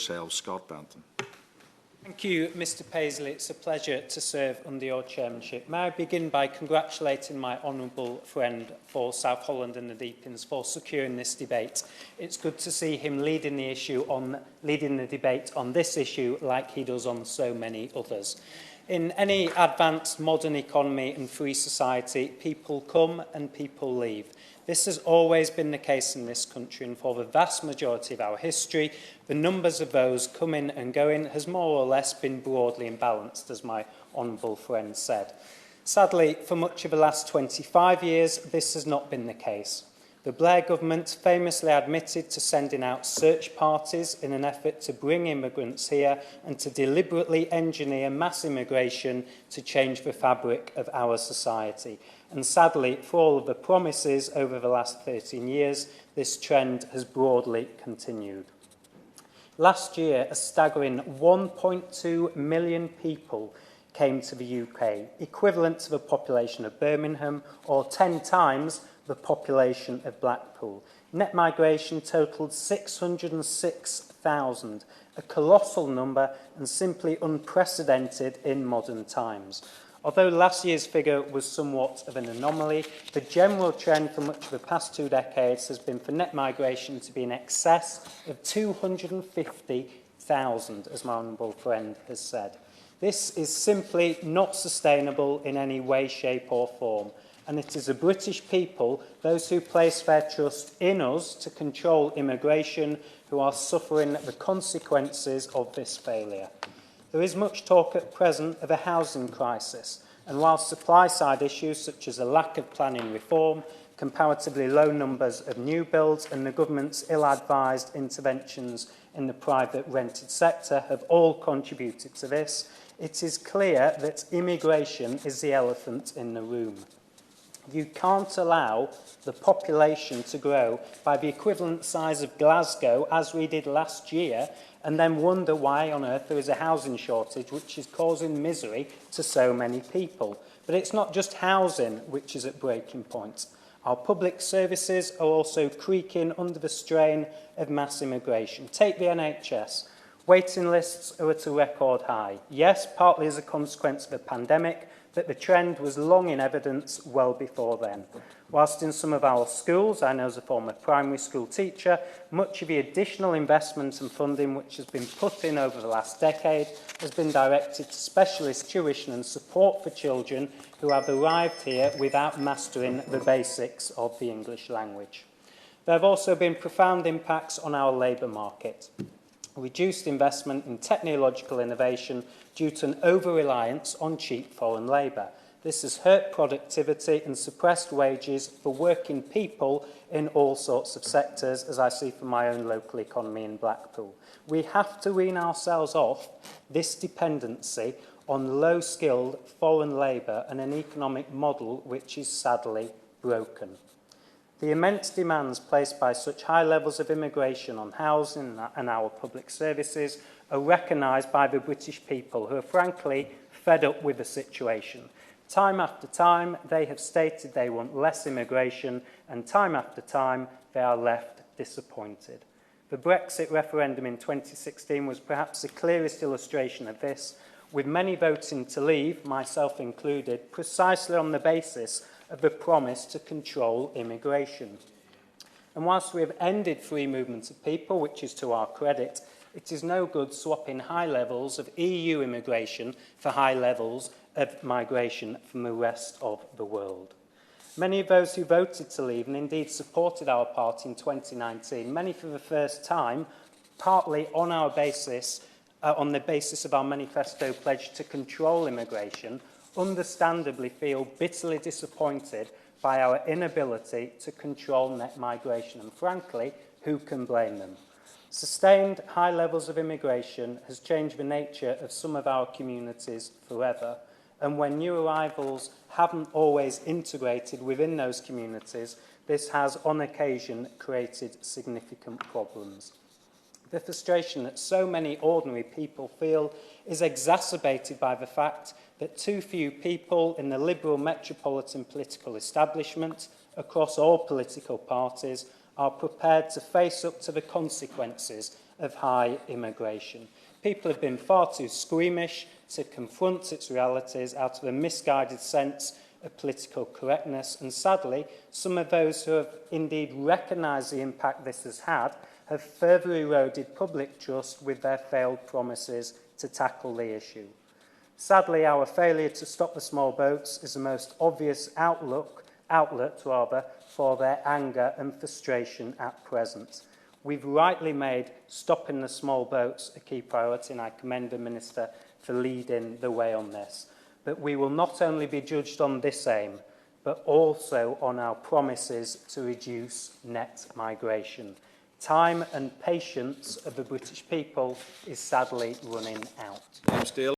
yourself, Scott Banton. Thank you, Mr Paisley. It's a pleasure to serve under your chairmanship. May I begin by congratulating my honourable friend for South Holland and the Deepings for securing this debate. It's good to see him leading the debate on this issue like he does on so many others. In any advanced modern economy and free society, people come and people leave. This has always been the case in this country, and for the vast majority of our history, the numbers of those coming and going has more or less been broadly imbalanced, as my honourable friend said. Sadly, for much of the last 25 years, this has not been the case. The Blair government famously admitted to sending out search parties in an effort to bring immigrants here and to deliberately engineer mass immigration to change the fabric of our society. And sadly, for all of the promises over the last 13 years, this trend has broadly continued. Last year, a staggering 1.2 million people came to the UK, equivalent to the population of Birmingham or 10 times the population of Blackpool. Net migration totalled 606,000, a colossal number and simply unprecedented in modern times. Although last year's figure was somewhat of an anomaly, the general trend for much of the past 2 decades has been for net migration to be in excess of 250,000, as my honourable friend has said. This is simply not sustainable in any way, shape or form. And it is the British people, those who place their trust in us to control immigration, who are suffering the consequences of this failure. There is much talk at present of a housing crisis, and while supply-side issues such as a lack of planning reform, comparatively low numbers of new builds and the government's ill-advised interventions in the private rented sector have all contributed to this, it is clear that immigration is the elephant in the room. You can't allow the population to grow by the equivalent size of Glasgow, as we did last year, and then wonder why on earth there is a housing shortage which is causing misery to so many people. But it's not just housing which is at breaking point. Our public services are also creaking under the strain of mass immigration. Take the NHS. Waiting lists are at a record high. Yes, partly as a consequence of the pandemic, but the trend was long in evidence well before then. Whilst in some of our schools, I know as a former primary school teacher, much of the additional investment and funding which has been put in over the last decade has been directed to specialist tuition and support for children who have arrived here without mastering the basics of the English language. There have also been profound impacts on our labour market. Reduced investment in technological innovation due to an over-reliance on cheap foreign labour. This has hurt productivity and suppressed wages for working people in all sorts of sectors, as I see from my own local economy in Blackpool. We have to wean ourselves off this dependency on low-skilled foreign labour and an economic model which is sadly broken. The immense demands placed by such high levels of immigration on housing and our public services are recognised by the British people, who are frankly fed up with the situation. Time after time, they have stated they want less immigration, and time after time, they are left disappointed. The Brexit referendum in 2016 was perhaps the clearest illustration of this, with many voting to leave, myself included, precisely on the basis of the promise to control immigration. And whilst we have ended free movement of people, which is to our credit, it is no good swapping high levels of EU immigration for high levels of migration from the rest of the world. Many of those who voted to leave and indeed supported our party in 2019, many for the first time, partly on the basis of our manifesto pledge to control immigration, understandably feel bitterly disappointed by our inability to control net migration. And frankly, who can blame them? Sustained high levels of immigration has changed the nature of some of our communities forever. And when new arrivals haven't always integrated within those communities, this has on occasion created significant problems. The frustration that so many ordinary people feel is exacerbated by the fact that too few people in the liberal metropolitan political establishment across all political parties are prepared to face up to the consequences of high immigration. People have been far too squeamish to confront its realities out of a misguided sense of political correctness, and sadly, some of those who have indeed recognised the impact this has had have further eroded public trust with their failed promises to tackle the issue. Sadly, our failure to stop the small boats is the most obvious outlet for their anger and frustration at present. We've rightly made stopping the small boats a key priority, and I commend the Minister for leading the way on this. But we will not only be judged on this aim, but also on our promises to reduce net migration. Time and patience of the British people is sadly running out. James Steele.